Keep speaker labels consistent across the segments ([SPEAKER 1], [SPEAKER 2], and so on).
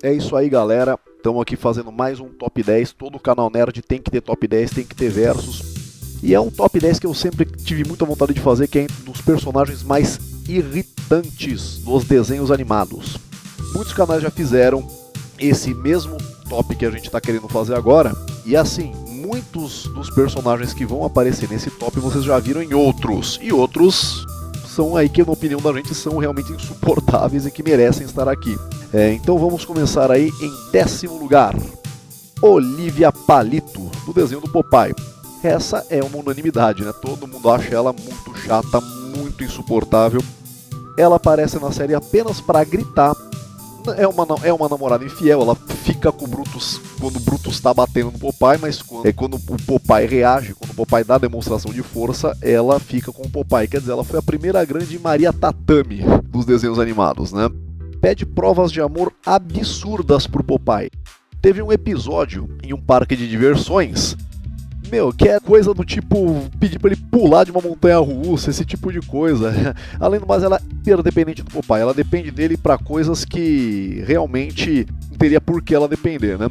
[SPEAKER 1] É isso aí, galera. Estamos aqui fazendo mais um top 10. Todo canal nerd tem que ter top 10, tem que ter versus. E é um top 10 que eu sempre tive muita vontade de fazer, que é um dos personagens mais irritantes dos desenhos animados. Muitos canais já fizeram esse mesmo top que a gente está querendo fazer agora. E assim, muitos dos personagens que vão aparecer nesse top vocês já viram em outros. E outros são aí que, na opinião da gente, são realmente insuportáveis e que merecem estar aqui. Então vamos começar aí em 10º lugar. Olivia Palito, do desenho do Popeye. Essa é uma unanimidade, né? Todo mundo acha ela muito chata, muito insuportável. Ela aparece na série apenas para gritar. É uma namorada infiel, ela fica com o Brutus quando o Brutus está batendo no Popeye, mas quando o Popeye reage, quando o Popeye dá demonstração de força, ela fica com o Popeye. Quer dizer, ela foi a primeira grande Maria Tatame dos desenhos animados, né? Pede provas de amor absurdas pro Popeye. Teve um episódio em um parque de diversões, que é coisa do tipo pedir pra ele pular de uma montanha russa, esse tipo de coisa. Além do mais, ela é interdependente do Popeye, ela depende dele pra coisas que realmente não teria por que ela depender, né?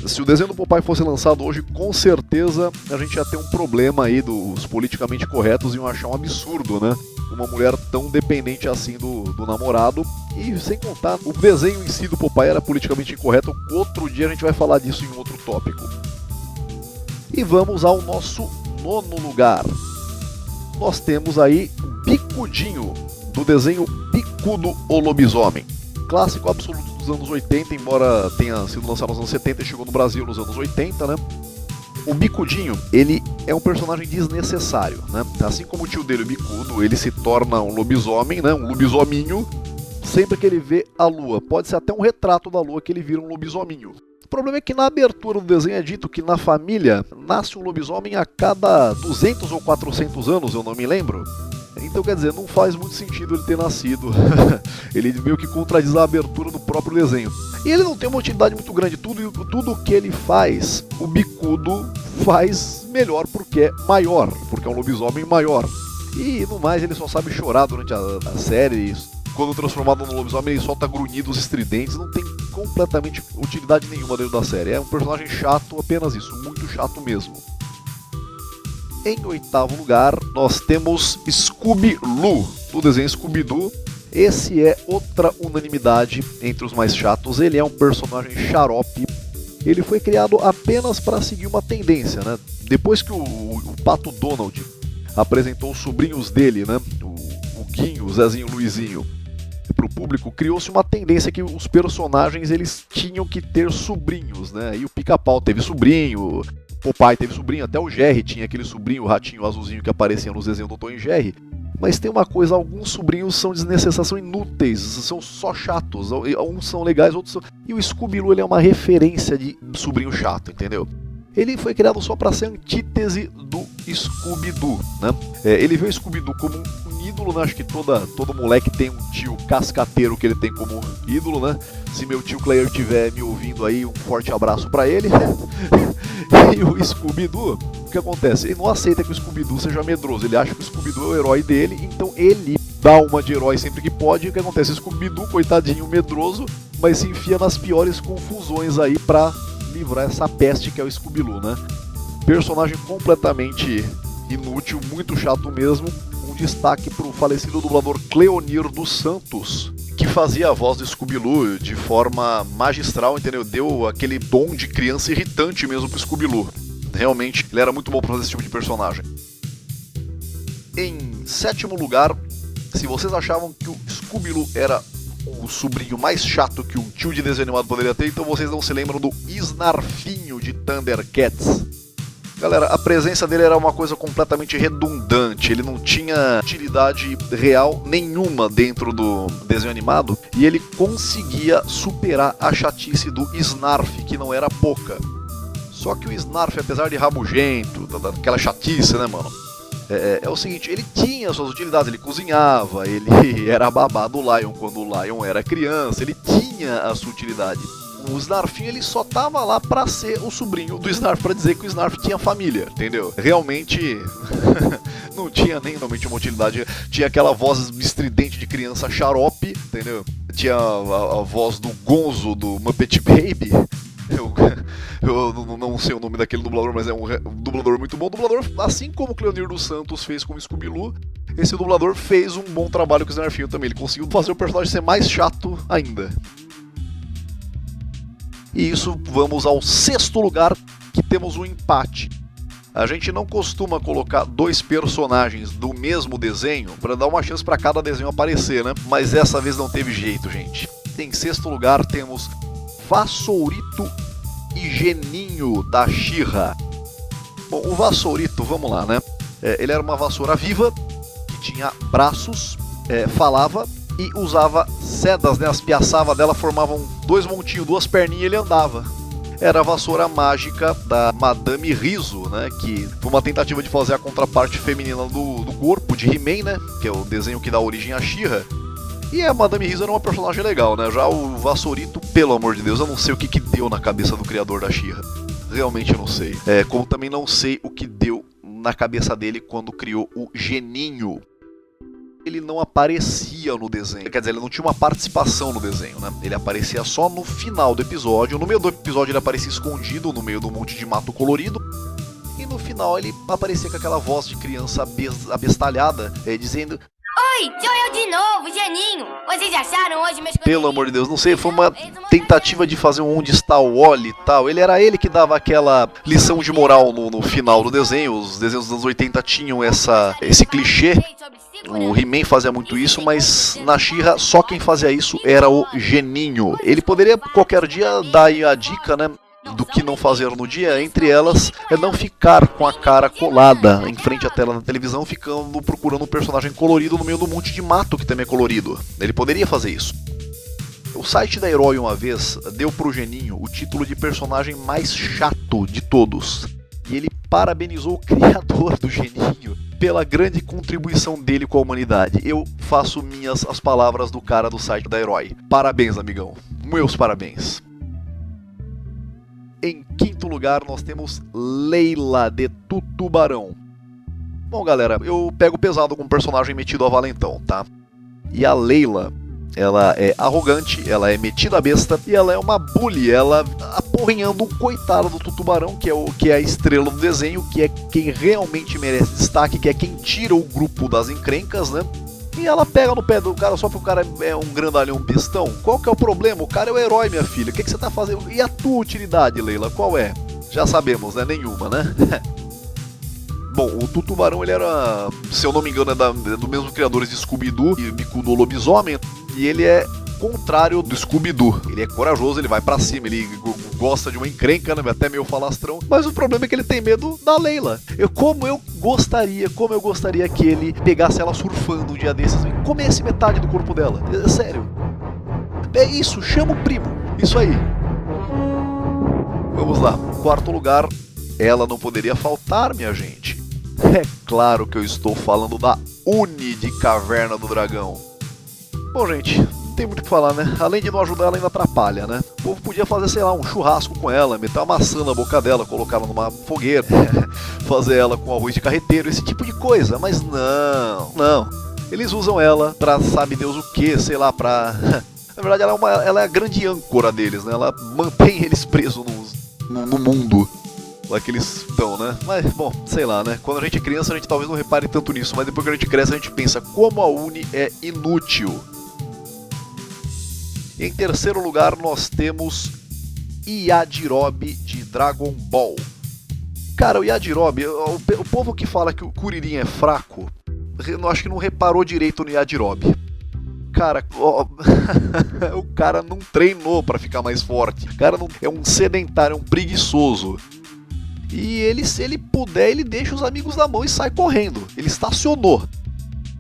[SPEAKER 1] Se o desenho do Popeye fosse lançado hoje, com certeza a gente ia ter um problema aí dos politicamente corretos e iam achar um absurdo, né? Uma mulher tão dependente assim do namorado. E sem contar, o desenho em si do Popeye era politicamente incorreto. Outro dia a gente vai falar disso em um outro tópico. E vamos ao nosso 9º lugar. Nós temos aí Bicudinho, do desenho Bicudo o Lobisomem. Clássico absoluto dos anos 80, embora tenha sido lançado nos anos 70 e chegou no Brasil nos anos 80, né? O Bicudinho, ele é um personagem desnecessário, né? Assim como o tio dele, o Bicudo, ele se torna um lobisomem, né? Um lobisominho, sempre que ele vê a lua. Pode ser até um retrato da lua que ele vira um lobisominho. O problema é que na abertura do desenho é dito que na família nasce um lobisomem a cada 200 ou 400 anos, eu não me lembro. Então, quer dizer, não faz muito sentido ele ter nascido. Ele meio que contradiz a abertura do próprio desenho. E ele não tem uma utilidade muito grande. Tudo que ele faz, o Bicudo faz melhor porque é maior, porque é um lobisomem maior. E no mais, ele só sabe chorar durante a série. Quando transformado no lobisomem, ele solta grunhidos estridentes. Não tem completamente utilidade nenhuma dentro da série. É um personagem chato, apenas isso, muito chato mesmo. Em 8º lugar, nós temos Scooby-Loo, do desenho Scooby-Doo. Esse é outra unanimidade entre os mais chatos. Ele é um personagem xarope. Ele foi criado apenas para seguir uma tendência, né? Depois que o Pato Donald apresentou os sobrinhos dele, né? O Guinho, o Zezinho, o Luizinho, para o público, criou-se uma tendência que os personagens eles tinham que ter sobrinhos, né? E o Pica-Pau teve sobrinho, Popeye teve sobrinho, até o Jerry tinha aquele sobrinho, o ratinho azulzinho que aparecia nos desenhos do Tom e Jerry. Mas tem uma coisa, alguns sobrinhos são desnecessários, são inúteis, são só chatos. Uns são legais, outros são... E o Scooby-Doo ele é uma referência de sobrinho chato, entendeu? Ele foi criado só para ser antítese do Scooby-Doo, né? Ele vê o Scooby-Doo como um ídolo, né? Acho que todo moleque tem um tio cascateiro que ele tem como ídolo, né? Se meu tio Claire estiver me ouvindo aí, um forte abraço para ele. E o Scooby-Doo, o que acontece? Ele não aceita que o Scooby-Doo seja medroso, ele acha que o Scooby-Doo é o herói dele, então ele dá uma de herói sempre que pode. E o que acontece? O Scooby-Doo, coitadinho, medroso, mas se enfia nas piores confusões aí pra livrar essa peste que é o Scooby-Doo, né? Personagem completamente inútil, muito chato mesmo. Um destaque pro falecido dublador Cleonir dos Santos, que fazia a voz do Scooby-Doo de forma magistral, entendeu? Deu aquele tom de criança irritante mesmo pro Scooby-Doo. Realmente, ele era muito bom pra fazer esse tipo de personagem. Em 7º lugar, se vocês achavam que o Scooby-Doo era o sobrinho mais chato que um tio de desenho animado poderia ter, então vocês não se lembram do Snarfinho de Thundercats. Galera, a presença dele era uma coisa completamente redundante, ele não tinha utilidade real nenhuma dentro do desenho animado, e ele conseguia superar a chatice do Snarf, que não era pouca. Só que o Snarf, apesar de rabugento, daquela chatice, né, mano? É o seguinte, ele tinha suas utilidades, ele cozinhava, ele era babá do Lion quando o Lion era criança, ele tinha a sua utilidade. O Snarfinho ele só tava lá pra ser o sobrinho do Snarf, pra dizer que o Snarf tinha família, entendeu? Realmente Não tinha nem realmente uma utilidade. Tinha aquela voz estridente de criança xarope, entendeu? Tinha a voz do Gonzo do Muppet Baby. Eu não sei o nome daquele dublador, mas é um dublador muito bom. Dublador, assim como o Cleonir dos Santos fez com o Scooby-Doo, esse dublador fez um bom trabalho com o Snarfinho também. Ele conseguiu fazer o personagem ser mais chato ainda. E isso, vamos ao 6º lugar, que temos um empate. A gente não costuma colocar 2 personagens do mesmo desenho para dar uma chance para cada desenho aparecer, né? Mas dessa vez não teve jeito, gente. Em 6º lugar temos Vassourito e Geninho da She-Ra. Bom, o Vassourito, vamos lá, né? Ele era uma vassoura viva, que tinha braços, falava e usava sedas, né? As piaçavas dela formavam 2 montinhos, 2 perninhas e ele andava. Era a vassoura mágica da Madame Riso, né? Que foi uma tentativa de fazer a contraparte feminina do corpo de He-Man, né? Que é o desenho que dá origem a She-Ra. E a Madame Riso era uma personagem legal, né? Já o Vassourito, pelo amor de Deus, eu não sei o que deu na cabeça do criador da She-Ra. Realmente eu não sei. Como também não sei o que deu na cabeça dele quando criou o Geninho. Ele não aparecia no desenho, quer dizer, ele não tinha uma participação no desenho, né? Ele aparecia só no final do episódio. No meio do episódio ele aparecia escondido no meio de um monte de mato colorido. E no final ele aparecia com aquela voz de criança abestalhada, dizendo:
[SPEAKER 2] Oi, sou eu de novo, Geninho. Vocês acharam hoje meus...
[SPEAKER 1] Pelo amor de Deus, não sei, foi uma tentativa de fazer um Onde Está o Wally e tal. Ele era ele que dava aquela lição de moral no final do desenho. Os desenhos dos anos 80 tinham esse clichê. O He-Man fazia muito isso, mas na She-Ra só quem fazia isso era o Geninho. Ele poderia qualquer dia dar aí a dica, né, do que não fazer no dia. Entre elas é não ficar com a cara colada em frente à tela da televisão, ficando procurando um personagem colorido no meio do monte de mato que também é colorido. Ele poderia fazer isso. O site da Herói uma vez deu pro Geninho o título de personagem mais chato de todos. E ele parabenizou o criador do Geninho pela grande contribuição dele com a humanidade. Eu faço minhas as palavras do cara do site da Herói. Parabéns, amigão. Meus parabéns. Em 5º lugar, nós temos Leila de Tutubarão. Bom, galera, eu pego pesado com um personagem metido a valentão, tá? E a Leila, ela é arrogante, ela é metida a besta e ela é uma bully. Ela aporrinhando o coitado do Tutubarão, que é a estrela do desenho, que é quem realmente merece destaque, que é quem tira o grupo das encrencas, né? E ela pega no pé do cara só porque o cara é um grandalhão bestão. Qual que é o problema? O cara é o herói, minha filha. O que você tá fazendo? E a tua utilidade, Leila? Qual é? Já sabemos, né? Nenhuma, né? Bom, o Tutubarão, ele era, se eu não me engano, é do mesmo criadores de Scooby-Doo e Bicudo o Lobisomem. E ele é contrário do Scooby-Doo. Ele é corajoso, ele vai pra cima, ele gosta de uma encrenca, né? Até meio falastrão. Mas o problema é que ele tem medo da Leila. Como eu gostaria que ele pegasse ela surfando um dia desses e comesse metade do corpo dela. É sério. É isso, chama o primo. Isso aí. Vamos lá. 4º lugar, ela não poderia faltar, minha gente. É claro que eu estou falando da Uni de Caverna do Dragão. Bom, gente, não tem muito o que falar, né? Além de não ajudar, ela ainda atrapalha, né? O povo podia fazer, sei lá, um churrasco com ela, meter uma maçã na boca dela, colocar ela numa fogueira, fazer ela com arroz de carreteiro, esse tipo de coisa. Mas não. Eles usam ela pra sabe Deus o que, sei lá, pra... Na verdade, ela é a grande âncora deles, né? Ela mantém eles presos no mundo lá que eles estão, né? Mas, bom, sei lá, né? Quando a gente é criança, a gente talvez não repare tanto nisso, mas depois que a gente cresce, a gente pensa como a Uni é inútil. Em 3º lugar, nós temos Yajirobe de Dragon Ball. Cara, o Yajirobe, o povo que fala que o Kuririn é fraco, eu acho que não reparou direito no Yajirobe. Cara, o cara não treinou pra ficar mais forte. O cara não, é um sedentário, é um preguiçoso. E ele, se ele puder, ele deixa os amigos na mão e sai correndo. Ele estacionou.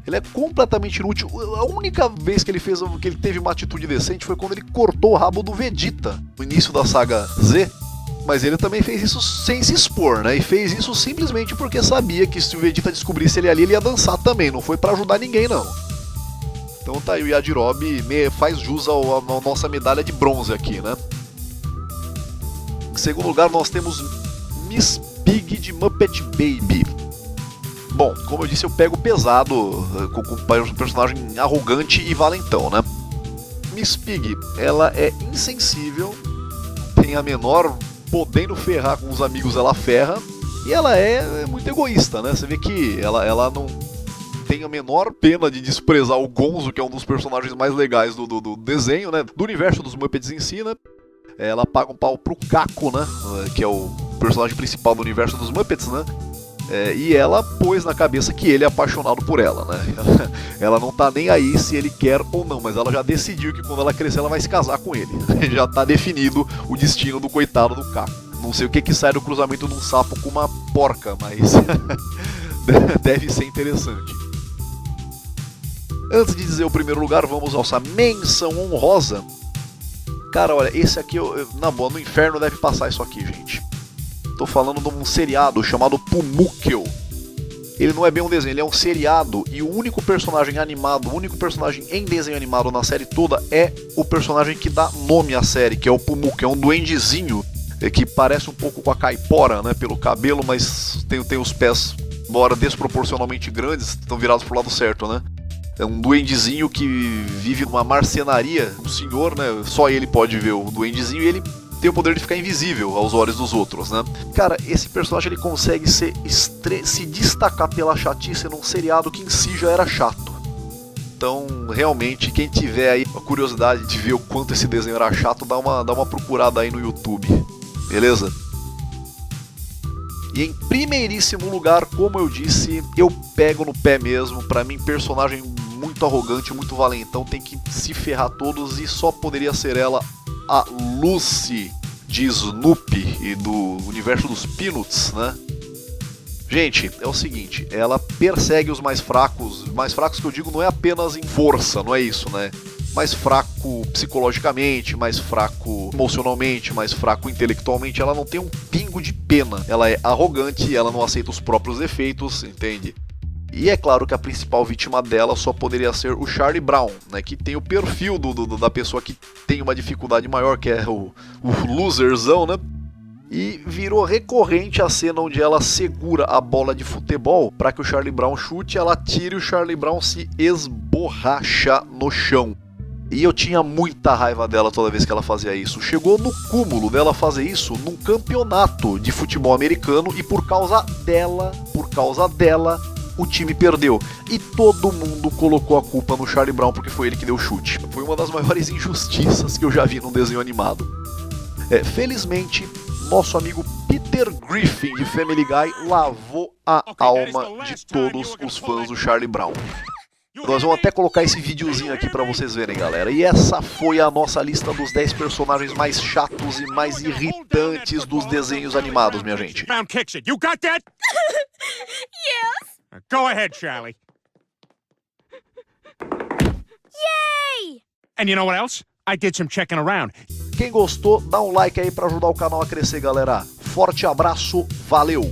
[SPEAKER 1] Ele é completamente inútil. A única vez que ele teve uma atitude decente foi quando ele cortou o rabo do Vegeta no início da saga Z. Mas ele também fez isso sem se expor, né? E fez isso simplesmente porque sabia que se o Vegeta descobrisse ele ali, ele ia dançar também. Não foi pra ajudar ninguém, não. Então tá aí, o Yajirobe faz jus à nossa medalha de bronze aqui, né? Em 2º lugar, nós temos Miss Pig de Muppet Baby. Bom, como eu disse, eu pego pesado com um personagem arrogante e valentão, né? Miss Piggy, ela é insensível, tem a menor, podendo ferrar com os amigos ela ferra, e ela é muito egoísta, né? Você vê que ela não tem a menor pena de desprezar o Gonzo, que é um dos personagens mais legais do desenho, né? Do universo dos Muppets em si, né? Ela paga um pau pro Caco, né? Que é o personagem principal do universo dos Muppets, né? E ela pôs na cabeça que ele é apaixonado por ela, né? Ela não tá nem aí se ele quer ou não, mas ela já decidiu que quando ela crescer ela vai se casar com ele. Já tá definido o destino do coitado do Caco. Não sei o que sai do cruzamento de um sapo com uma porca, mas deve ser interessante. Antes de dizer o primeiro lugar, vamos à nossa menção honrosa. Cara, olha, esse aqui, na boa, no inferno deve passar isso aqui, gente. Tô falando de um seriado chamado Pumuckl. Ele não é bem um desenho, ele é um seriado. E o único personagem animado, o único personagem em desenho animado na série toda é o personagem que dá nome à série, que é o Pumuckl. É um duendezinho que parece um pouco com a Caipora, né, pelo cabelo, mas tem os pés, embora desproporcionalmente grandes, estão virados pro lado certo, né? É um duendezinho que vive numa marcenaria, um senhor, né? Só ele pode ver o duendezinho e ele tem o poder de ficar invisível aos olhos dos outros, né? Cara, esse personagem ele consegue se destacar pela chatice num seriado que em si já era chato. Então, realmente, quem tiver aí a curiosidade de ver o quanto esse desenho era chato, dá uma procurada aí no YouTube, beleza? E em primeiríssimo lugar, como eu disse, eu pego no pé mesmo. Pra mim, personagem muito arrogante, muito valentão, tem que se ferrar todos e só poderia ser ela, a Lucy de Snoopy e do universo dos Peanuts, né? Gente, é o seguinte, ela persegue os mais fracos que eu digo não é apenas em força, não é isso, né? Mais fraco psicologicamente, mais fraco emocionalmente, mais fraco intelectualmente, ela não tem um pingo de pena. Ela é arrogante, ela não aceita os próprios defeitos, entende? E é claro que a principal vítima dela só poderia ser o Charlie Brown, né? Que tem o perfil da pessoa que tem uma dificuldade maior, que é o loserzão, né? E virou recorrente a cena onde ela segura a bola de futebol para que o Charlie Brown chute, ela tira e o Charlie Brown se esborracha no chão. E eu tinha muita raiva dela toda vez que ela fazia isso. Chegou no cúmulo dela fazer isso num campeonato de futebol americano e por causa dela, o time perdeu. E todo mundo colocou a culpa no Charlie Brown porque foi ele que deu o chute. Foi uma das maiores injustiças que eu já vi num desenho animado. Felizmente, nosso amigo Peter Griffin de Family Guy lavou a alma de todos os fãs do Charlie Brown. Nós vamos até colocar esse videozinho aqui pra vocês verem, galera. E essa foi a nossa lista dos 10 personagens mais chatos e mais irritantes dos desenhos animados, minha gente.
[SPEAKER 3] You got that?
[SPEAKER 2] Yes!
[SPEAKER 3] Go ahead, Charlie.
[SPEAKER 2] Yay!
[SPEAKER 3] And you know what else? I did some checking around.
[SPEAKER 1] Quem gostou, dá um like aí pra ajudar o canal a crescer, galera. Forte abraço, valeu!